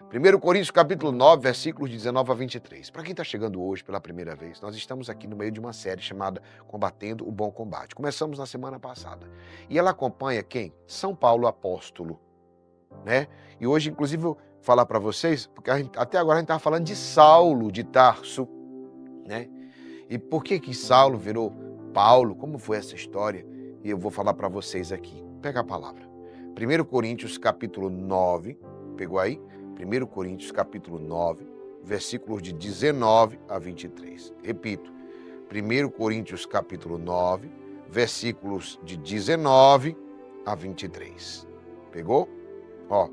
1 Coríntios capítulo 9, versículos de 19 a 23. Para quem está chegando hoje pela primeira vez, nós estamos aqui no meio de uma série chamada Combatendo o Bom Combate. Começamos na semana passada. E ela acompanha quem? São Paulo apóstolo, né? E hoje, inclusive, eu vou falar para vocês, porque até agora a gente estava falando de Saulo de Tarso, né? E por que Saulo virou Paulo? Como foi essa história? E eu vou falar para vocês aqui. Pega a palavra. 1 Coríntios capítulo 9, pegou aí? 1 Coríntios capítulo 9, versículos de 19 a 23. Repito, 1 Coríntios capítulo 9, versículos de 19 a 23. Pegou? Ó,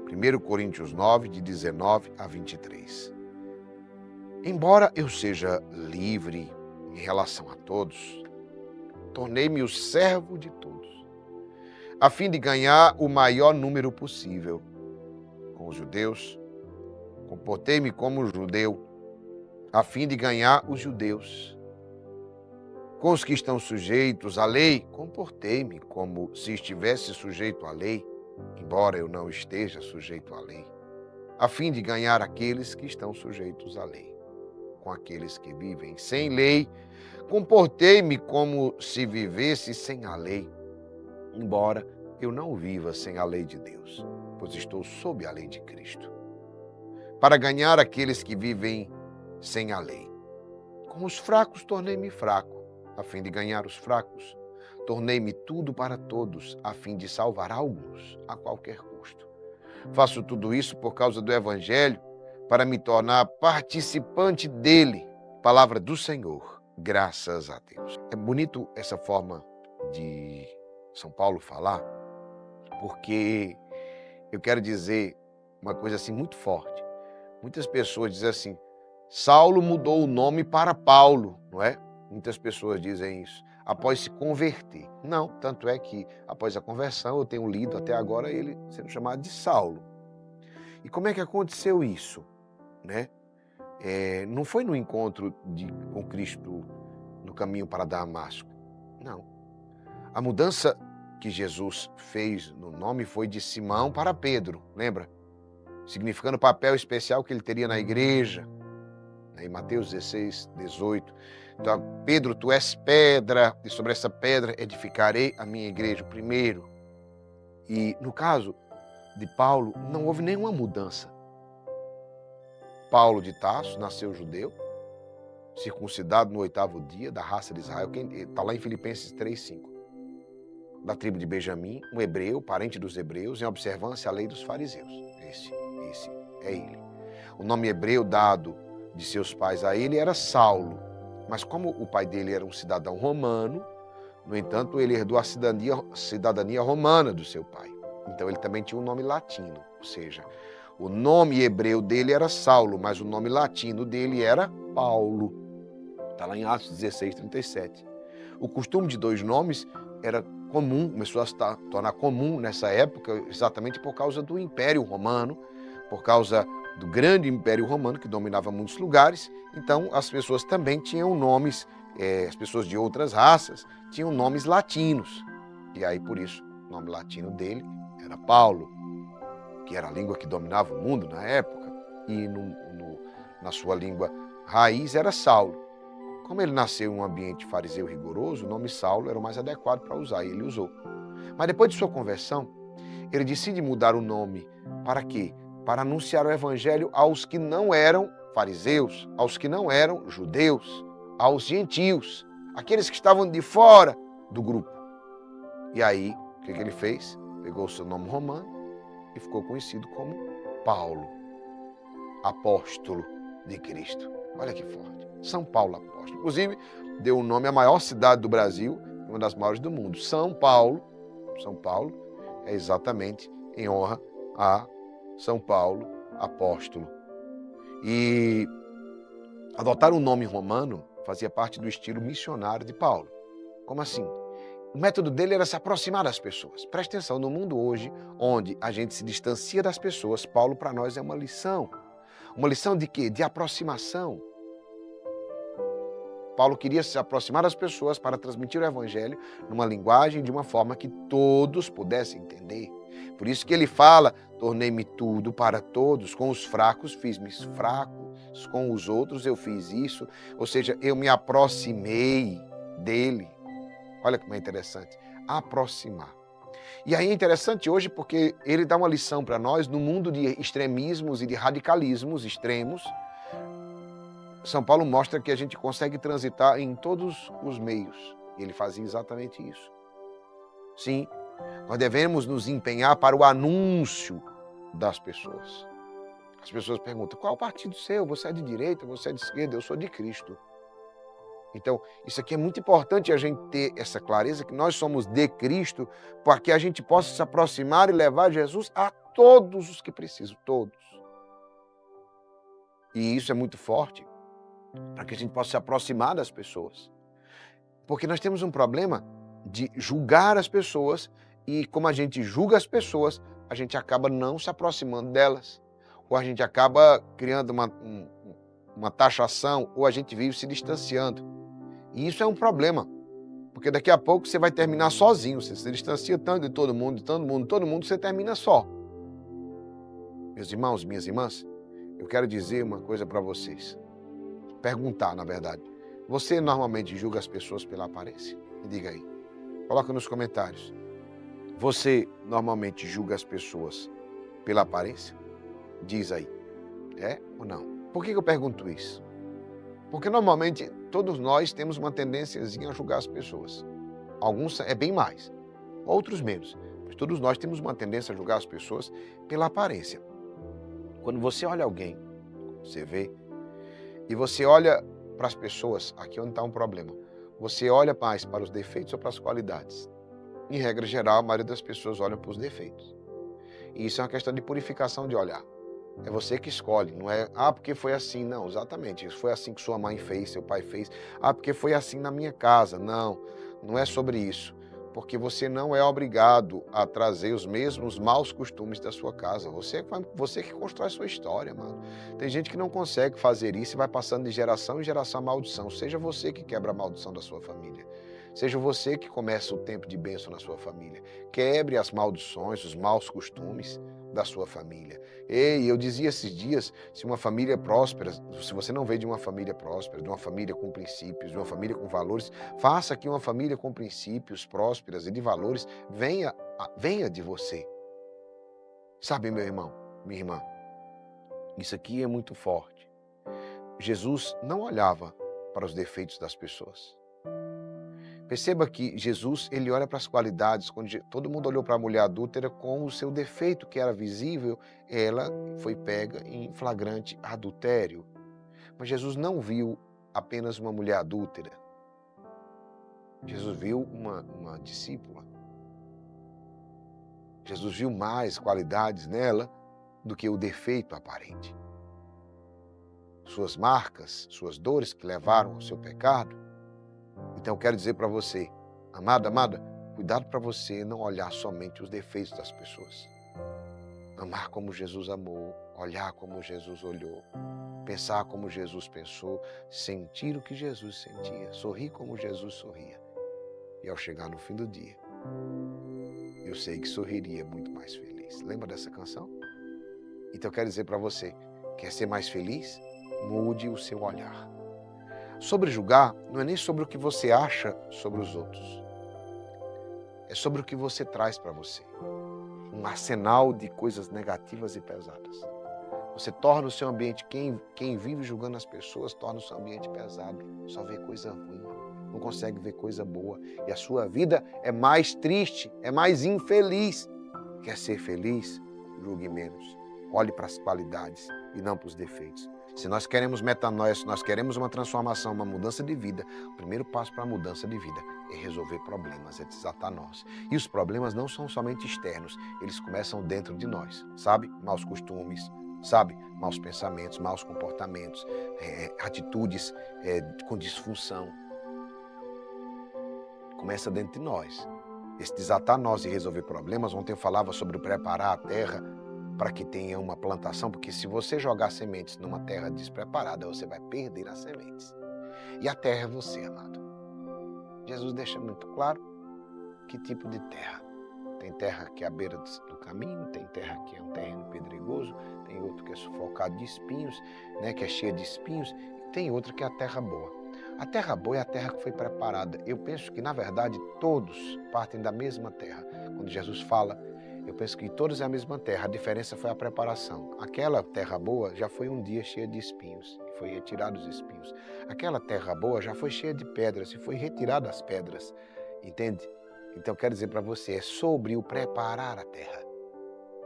1 Coríntios 9, de 19 a 23. Embora eu seja livre em relação a todos, tornei-me o servo de todos, a fim de ganhar o maior número possível. Com os judeus, comportei-me como judeu, a fim de ganhar os judeus. Com os que estão sujeitos à lei, comportei-me como se estivesse sujeito à lei, embora eu não esteja sujeito à lei, a fim de ganhar aqueles que estão sujeitos à lei. Com aqueles que vivem sem lei, comportei-me como se vivesse sem a lei, embora eu não viva sem a lei de Deus, pois estou sob a lei de Cristo, para ganhar aqueles que vivem sem a lei. Com os fracos tornei-me fraco, a fim de ganhar os fracos. Tornei-me tudo para todos, a fim de salvar alguns, a qualquer custo. Faço tudo isso por causa do Evangelho, para me tornar participante dele. Palavra do Senhor, graças a Deus. É bonito essa forma de São Paulo falar, porque eu quero dizer uma coisa assim muito forte. Muitas pessoas dizem assim, Saulo mudou o nome para Paulo, não é? Muitas pessoas dizem isso, após se converter. Não, tanto é que após a conversão, eu tenho lido até agora ele sendo chamado de Saulo. E como é que aconteceu isso, né? Não foi no encontro com Cristo no caminho para Damasco, não. A mudança que Jesus fez no nome foi de Simão para Pedro, lembra? Significando o papel especial que ele teria na igreja, em Mateus 16, 18. Então, Pedro, tu és pedra, e sobre essa pedra edificarei a minha igreja, primeiro. E no caso de Paulo, não houve nenhuma mudança. Paulo de Tarso nasceu judeu, circuncidado no 8º dia, da raça de Israel, está lá em Filipenses 3:5. Da tribo de Benjamim, um hebreu, parente dos hebreus, em observância à lei dos fariseus. Esse é ele. O nome hebreu dado de seus pais a ele era Saulo, mas como o pai dele era um cidadão romano, no entanto, ele herdou a cidadania romana do seu pai. Então ele também tinha um nome latino, ou seja, o nome hebreu dele era Saulo, mas o nome latino dele era Paulo. Está lá em Atos 16, 37. O costume de 2 nomes era comum, começou a se tornar comum nessa época, exatamente por causa do Império Romano, por causa do grande Império Romano, que dominava muitos lugares. Então, as pessoas também tinham nomes, as pessoas de outras raças tinham nomes latinos. E aí, por isso, o nome latino dele era Paulo, que era a língua que dominava o mundo na época, e na sua língua raiz era Saulo. Como ele nasceu em um ambiente fariseu rigoroso, o nome Saulo era o mais adequado para usar, e ele usou. Mas depois de sua conversão, ele decide mudar o nome para quê? Para anunciar o evangelho aos que não eram fariseus, aos que não eram judeus, aos gentios, aqueles que estavam de fora do grupo. E aí, o que ele fez? Pegou o seu nome romano e ficou conhecido como Paulo, apóstolo de Cristo. Olha que forte. São Paulo apóstolo. Inclusive, deu o nome à maior cidade do Brasil, uma das maiores do mundo. São Paulo é exatamente em honra a São Paulo apóstolo. E adotar um nome romano fazia parte do estilo missionário de Paulo. Como assim? O método dele era se aproximar das pessoas. Preste atenção, no mundo hoje, onde a gente se distancia das pessoas, Paulo para nós é uma lição. Uma lição de quê? De aproximação. Paulo queria se aproximar das pessoas para transmitir o evangelho numa linguagem de uma forma que todos pudessem entender. Por isso que ele fala, tornei-me tudo para todos, com os fracos fiz-me fracos, com os outros eu fiz isso, ou seja, eu me aproximei dele. Olha como é interessante, aproximar. E aí é interessante hoje porque ele dá uma lição para nós no mundo de extremismos e de radicalismos extremos. São Paulo mostra que a gente consegue transitar em todos os meios. E ele fazia exatamente isso. Sim, nós devemos nos empenhar para o anúncio das pessoas. As pessoas perguntam, qual é o partido seu? Você é de direita, você é de esquerda? Eu sou de Cristo. Então, isso aqui é muito importante a gente ter essa clareza que nós somos de Cristo, para que a gente possa se aproximar e levar Jesus a todos os que precisam, todos. E isso é muito forte, para que a gente possa se aproximar das pessoas. Porque nós temos um problema de julgar as pessoas e como a gente julga as pessoas, a gente acaba não se aproximando delas. Ou a gente acaba criando uma taxação, ou a gente vive se distanciando. E isso é um problema, porque daqui a pouco você vai terminar sozinho, você se distancia tanto de todo mundo, você termina só. Meus irmãos, minhas irmãs, eu quero dizer uma coisa para vocês. Perguntar, na verdade. Você normalmente julga as pessoas pela aparência? Me diga aí. Coloca nos comentários. Você normalmente julga as pessoas pela aparência? Diz aí. É ou não? Por que eu pergunto isso? Porque normalmente todos nós temos uma tendênciazinha a julgar as pessoas. Alguns é bem mais, outros menos. Mas todos nós temos uma tendência a julgar as pessoas pela aparência. Quando você olha alguém, você vê, e você olha para as pessoas, aqui onde está um problema, você olha mais para os defeitos ou para as qualidades? Em regra geral, a maioria das pessoas olha para os defeitos. E isso é uma questão de purificação de olhar. É você que escolhe, não é, porque foi assim, não, exatamente, isso foi assim que sua mãe fez, seu pai fez, porque foi assim na minha casa, não, não é sobre isso, porque você não é obrigado a trazer os mesmos maus costumes da sua casa, você que constrói a sua história, mano. Tem gente que não consegue fazer isso e vai passando de geração em geração a maldição, seja você que quebra a maldição da sua família. Seja você que começa o tempo de bênção na sua família. Quebre as maldições, os maus costumes da sua família. Ei, eu dizia esses dias, se uma família próspera, se você não veio de uma família próspera, de uma família com princípios, de uma família com valores, faça que uma família com princípios, prósperas e de valores venha de você. Sabe, meu irmão, minha irmã, isso aqui é muito forte. Jesus não olhava para os defeitos das pessoas. Perceba que Jesus, ele olha para as qualidades. Quando todo mundo olhou para a mulher adúltera com o seu defeito que era visível, ela foi pega em flagrante adultério. Mas Jesus não viu apenas uma mulher adúltera. Jesus viu uma discípula. Jesus viu mais qualidades nela do que o defeito aparente. Suas marcas, suas dores que levaram ao seu pecado. Então eu quero dizer para você, amada, cuidado para você não olhar somente os defeitos das pessoas. Amar como Jesus amou, olhar como Jesus olhou, pensar como Jesus pensou, sentir o que Jesus sentia, sorrir como Jesus sorria. E ao chegar no fim do dia, eu sei que sorriria muito mais feliz. Lembra dessa canção? Então eu quero dizer para você, quer ser mais feliz? Mude o seu olhar. Sobre julgar, não é nem sobre o que você acha sobre os outros. É sobre o que você traz para você. Um arsenal de coisas negativas e pesadas. Você torna o seu ambiente, quem vive julgando as pessoas, torna o seu ambiente pesado. Só vê coisa ruim, não consegue ver coisa boa. E a sua vida é mais triste, é mais infeliz. Quer ser feliz? Julgue menos. Olhe para as qualidades e não para os defeitos. Se nós queremos metanoia, se nós queremos uma transformação, uma mudança de vida, o primeiro passo para a mudança de vida é resolver problemas, é desatar nós. E os problemas não são somente externos, eles começam dentro de nós, sabe? Maus costumes, sabe? Maus pensamentos, maus comportamentos, atitudes com disfunção. Começa dentro de nós. Esse desatar nós e resolver problemas, ontem eu falava sobre preparar a terra, para que tenha uma plantação, porque se você jogar sementes numa terra despreparada, você vai perder as sementes. E a terra é você, amado. Jesus deixa muito claro que tipo de terra. Tem terra que é à beira do caminho, tem terra que é um terreno pedregoso, tem outro que é sufocado de espinhos, né, que é cheia de espinhos, e tem outra que é a terra boa. A terra boa é a terra que foi preparada. Eu penso que, na verdade, todos partem da mesma terra. Quando Jesus fala, eu penso que todos é a mesma terra, a diferença foi a preparação. Aquela terra boa já foi um dia cheia de espinhos, e foi retirado os espinhos. Aquela terra boa já foi cheia de pedras, e foi retirada as pedras. Entende? Então, quero dizer para você, é sobre o preparar a terra.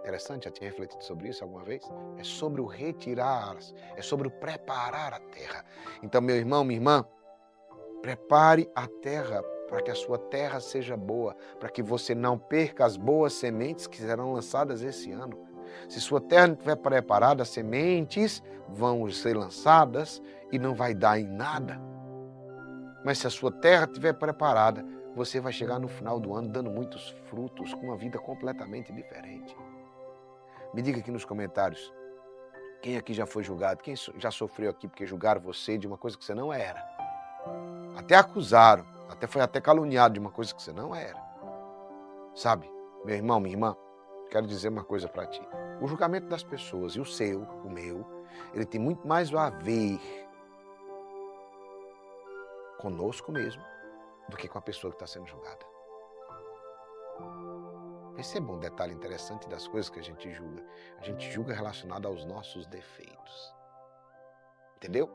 Interessante, já tinha refletido sobre isso alguma vez? É sobre o retirar, é sobre o preparar a terra. Então, meu irmão, minha irmã, prepare a terra para que a sua terra seja boa, para que você não perca as boas sementes que serão lançadas esse ano. Se sua terra não estiver preparada, as sementes vão ser lançadas e não vai dar em nada. Mas se a sua terra estiver preparada, você vai chegar no final do ano dando muitos frutos, com uma vida completamente diferente. Me diga aqui nos comentários, quem aqui já foi julgado, quem já sofreu aqui porque julgaram você de uma coisa que você não era. Até acusaram, foi caluniado de uma coisa que você não era. Sabe, meu irmão, minha irmã, quero dizer uma coisa para ti. O julgamento das pessoas, e o seu, o meu, ele tem muito mais a ver conosco mesmo do que com a pessoa que está sendo julgada. Perceba um detalhe interessante das coisas que a gente julga. A gente julga relacionado aos nossos defeitos. Entendeu?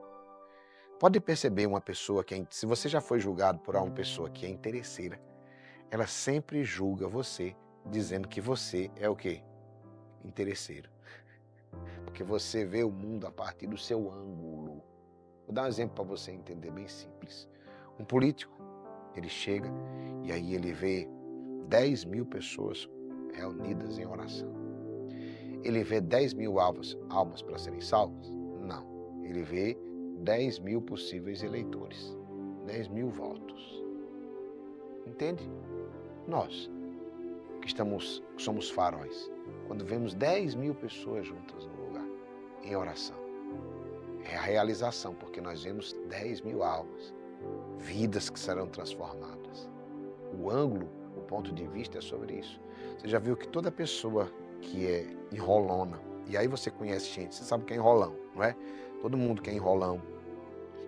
Pode perceber uma pessoa se você já foi julgado por uma pessoa que é interesseira, ela sempre julga você, dizendo que você é o quê? Interesseiro. Porque você vê o mundo a partir do seu ângulo. Vou dar um exemplo para você entender, bem simples. Um político, ele chega e aí ele vê 10 mil pessoas reunidas em oração. Ele vê 10 mil almas para serem salvas? Não. Ele vê 10 mil possíveis eleitores. 10 mil votos. Entende? Nós, que somos faróis, quando vemos 10 mil pessoas juntas no lugar, em oração, é a realização, porque nós vemos 10 mil almas, vidas que serão transformadas. O ângulo, o ponto de vista é sobre isso. Você já viu que toda pessoa que é enrolona, e aí você conhece gente, você sabe o que é enrolão, não é? Todo mundo que é enrolão,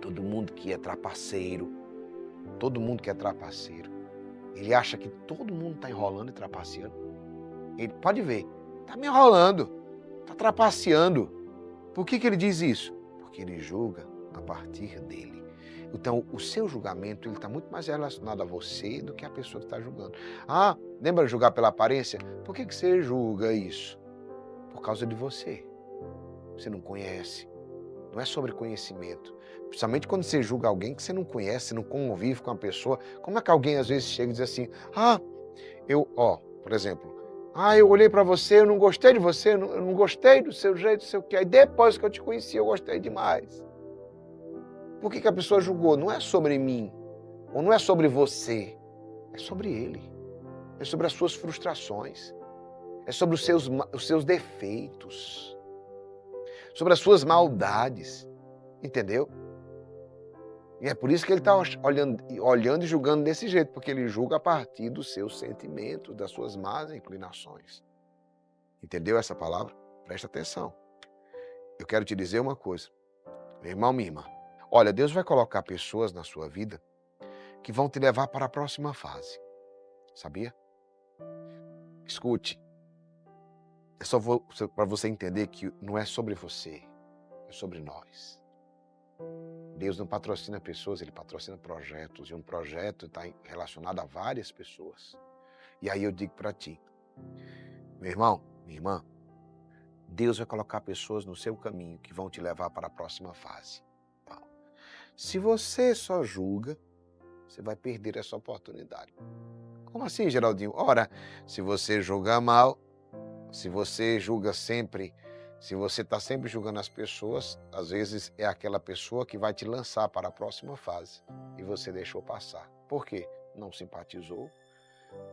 todo mundo que é trapaceiro, ele acha que todo mundo está enrolando e trapaceando. Ele pode ver, está me enrolando, está trapaceando. Por que ele diz isso? Porque ele julga a partir dele. Então, o seu julgamento está muito mais relacionado a você do que a pessoa que está julgando. Ah, lembra de julgar pela aparência? Por que você julga isso? Por causa de você. Você não conhece. Não é sobre conhecimento. Principalmente quando você julga alguém que você não conhece, não convive com a pessoa. Como é que alguém às vezes chega e diz assim, por exemplo, eu olhei para você, eu não gostei de você, eu não gostei do seu jeito, do seu que. Aí depois que eu te conheci, eu gostei demais. Por que a pessoa julgou? Não é sobre mim, ou não é sobre você, é sobre ele. É sobre as suas frustrações, é sobre os seus defeitos, sobre as suas maldades, entendeu? E é por isso que ele está olhando e julgando desse jeito, porque ele julga a partir dos seus sentimentos, das suas más inclinações. Entendeu essa palavra? Presta atenção. Eu quero te dizer uma coisa, meu irmão, minha irmã. Olha, Deus vai colocar pessoas na sua vida que vão te levar para a próxima fase. Sabia? Escute. É só para você entender que não é sobre você, é sobre nós. Deus não patrocina pessoas, Ele patrocina projetos. E um projeto está relacionado a várias pessoas. E aí eu digo para ti, meu irmão, minha irmã, Deus vai colocar pessoas no seu caminho que vão te levar para a próxima fase. Se você só julga, você vai perder essa oportunidade. Como assim, Geraldinho? Ora, se você julga mal, se você julga sempre, se você está sempre julgando as pessoas, às vezes é aquela pessoa que vai te lançar para a próxima fase e você deixou passar. Por quê? Não simpatizou,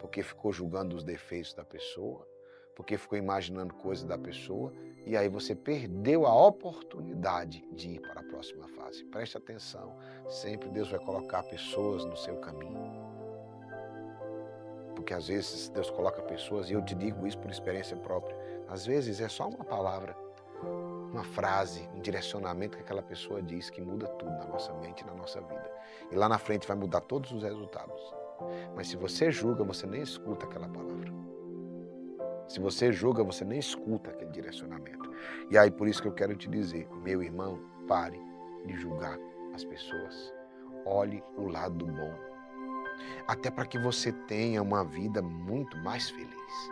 porque ficou julgando os defeitos da pessoa, porque ficou imaginando coisas da pessoa e aí você perdeu a oportunidade de ir para a próxima fase. Preste atenção, sempre Deus vai colocar pessoas no seu caminho. porque às vezes Deus coloca pessoas, e eu te digo isso por experiência própria, às vezes é só uma palavra, uma frase, um direcionamento que aquela pessoa diz que muda tudo na nossa mente e na nossa vida. E lá na frente vai mudar todos os resultados. Mas se você julga, você nem escuta aquela palavra. Se você julga, você nem escuta aquele direcionamento. E aí por isso que eu quero te dizer, meu irmão, pare de julgar as pessoas. Olhe o lado bom. Até para que você tenha uma vida muito mais feliz.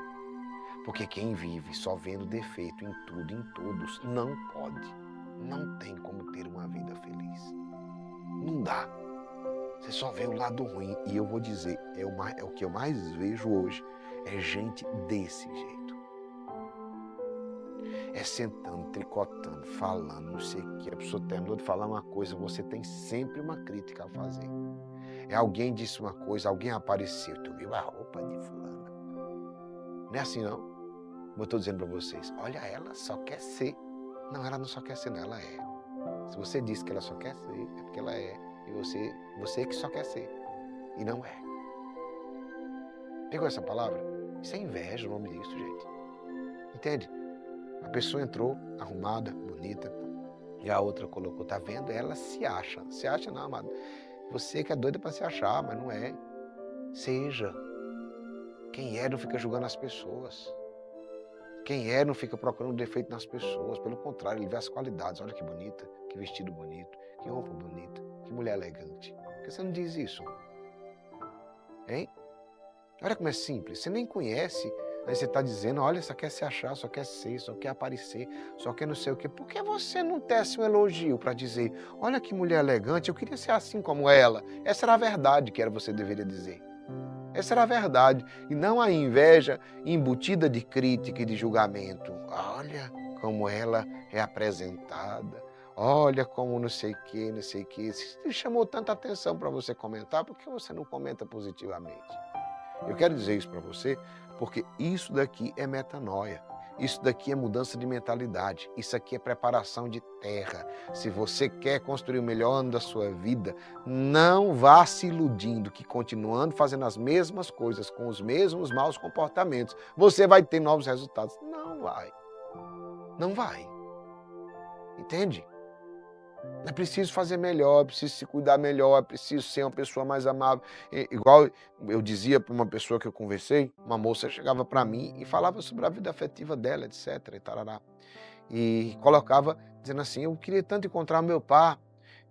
Porque quem vive só vendo defeito em tudo, em todos, não pode. Não tem como ter uma vida feliz. Não dá. Você só vê o lado ruim. E eu vou dizer, é o que eu mais vejo hoje. É gente desse jeito. É sentando, tricotando, falando, não sei o que. A pessoa terminou de falar uma coisa, você tem sempre uma crítica a fazer. É alguém disse uma coisa, alguém apareceu, tu viu a roupa de fulana. Não é assim não. Como eu estou dizendo para vocês, olha, ela só quer ser. Não, ela não só quer ser, não, ela é. Se você disse que ela só quer ser, é porque ela é. E você que só quer ser. E não é. Pegou essa palavra? Isso é inveja, o nome disso, gente. Entende? A pessoa entrou arrumada, bonita, e a outra colocou, tá vendo? Ela se acha. Se acha não, amado. Você que é doida para se achar, mas não é. Seja. Quem é não fica julgando as pessoas. Quem é não fica procurando defeito nas pessoas. Pelo contrário, ele vê as qualidades. Olha que bonita, que vestido bonito, que roupa bonita, que mulher elegante. Por que você não diz isso? Hein? Olha como é simples. Você nem conhece, aí você está dizendo, olha, só quer se achar, só quer ser, só quer aparecer, só quer não sei o quê. Por que você não tece um elogio para dizer, olha que mulher elegante, eu queria ser assim como ela. Essa era a verdade que você deveria dizer. Essa era a verdade, e não a inveja embutida de crítica e de julgamento. Olha como ela é apresentada, olha como não sei o que, não sei o que. Se chamou tanta atenção para você comentar, por que você não comenta positivamente? Eu quero dizer isso para você, porque isso daqui é metanoia. Isso daqui é mudança de mentalidade. Isso aqui é preparação de terra. Se você quer construir o melhor ano da sua vida, não vá se iludindo que continuando fazendo as mesmas coisas, com os mesmos maus comportamentos, você vai ter novos resultados. Não vai. Não vai. Entende? É preciso fazer melhor, é preciso se cuidar melhor, é preciso ser uma pessoa mais amável. Igual eu dizia para uma pessoa que eu conversei, uma moça chegava para mim e falava sobre a vida afetiva dela, etc. E tarará. E colocava, dizendo assim, eu queria tanto encontrar meu pai.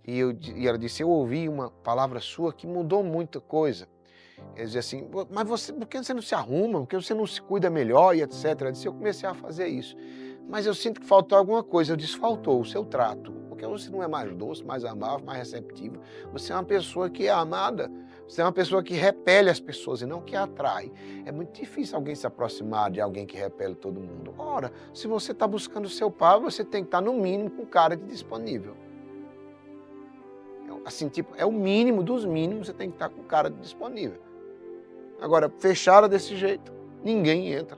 E ela disse, eu ouvi uma palavra sua que mudou muita coisa. Ele dizia assim, mas por que você não se arruma? Por que você não se cuida melhor e etc. Ela disse, eu comecei a fazer isso. Mas eu sinto que faltou alguma coisa. Eu disse, faltou o seu trato. Porque você não é mais doce, mais amável, mais receptivo. Você é uma pessoa que é amada. Você é uma pessoa que repele as pessoas e não que atrai. É muito difícil alguém se aproximar de alguém que repele todo mundo. Ora, se você está buscando o seu par, você tem que estar no mínimo com cara de disponível. Assim, tipo, é o mínimo dos mínimos, você tem que estar com cara de disponível. Agora, fechada desse jeito, ninguém entra.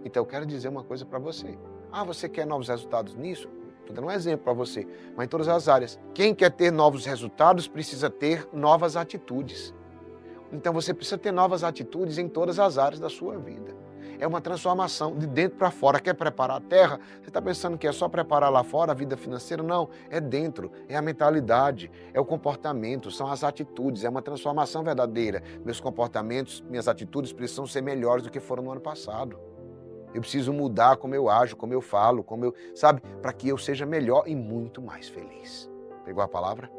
Então, eu quero dizer uma coisa para você. Ah, você quer novos resultados nisso? Estou dando um exemplo para você, mas em todas as áreas. Quem quer ter novos resultados precisa ter novas atitudes. Então, você precisa ter novas atitudes em todas as áreas da sua vida. É uma transformação de dentro para fora. Quer preparar a terra? Você está pensando que é só preparar lá fora a vida financeira? Não, é dentro, é a mentalidade, é o comportamento, são as atitudes, é uma transformação verdadeira. Meus comportamentos, minhas atitudes precisam ser melhores do que foram no ano passado. Eu preciso mudar como eu ajo, como eu falo, sabe? Para que eu seja melhor e muito mais feliz. Pegou a palavra?